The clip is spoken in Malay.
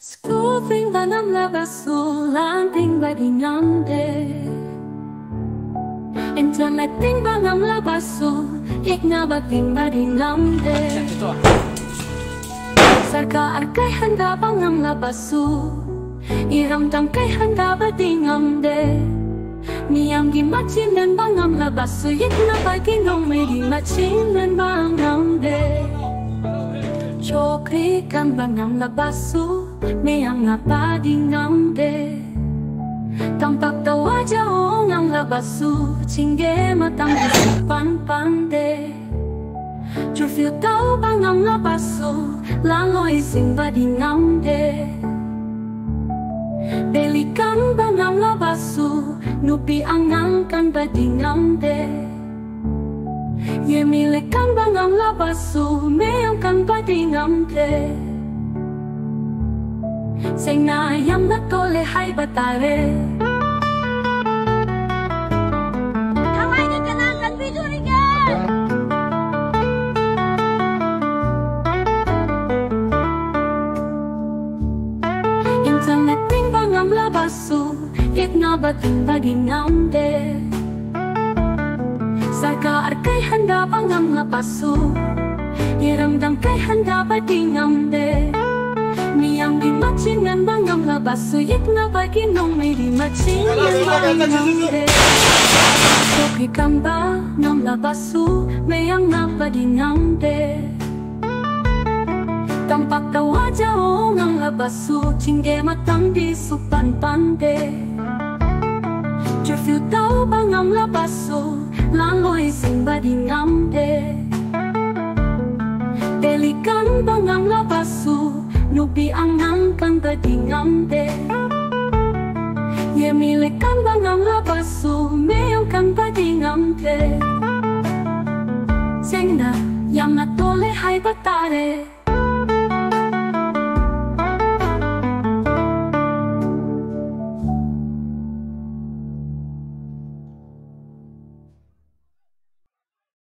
Screwing banam labasu, landing by the nande. Interneting banam labasu, ignabating by the nande. Sarka arkay handa banam labasu, iramdam kay handa ba di ngamde. Niyang gimachinan banam labasu, ignabagin nong may gimachinan bangamde. Chokri kan banam labasu, mayang napading ngamde. Tampak tawa jaong ang labasu, cingge matang isipan pande. Jurfil tau bangang labasu, langoy sing bading ngamde. Belikan bangang labasu, nupi angang kan bading ngamde. Yemilikan bangang labasu, mayang kan bading ngamde. Sing na ayam na tole hay batare. Kamay ni kanakan video ni gan. Internet ting bangam labasu, ignabating baging ngamde. Sarka arkay handa bangam labasu, iramdam kay handa bading ngamde. Niyang gimachinan bangang labasu, ignabagin nong may gimachinan bangamde. Soki kamba ng labasu, mayang nabading ngamde. Tampak tawa jaong ang labasu, cingge matang di supan pande. Jurfil tau bangang labasu, langoy sing bading ngamde. Belikan bangang labasu, nubi angang kan bading ngamde. Yemilikan bangang labasu, mayang kan bading ngamde. Sing na yang natole hay batare.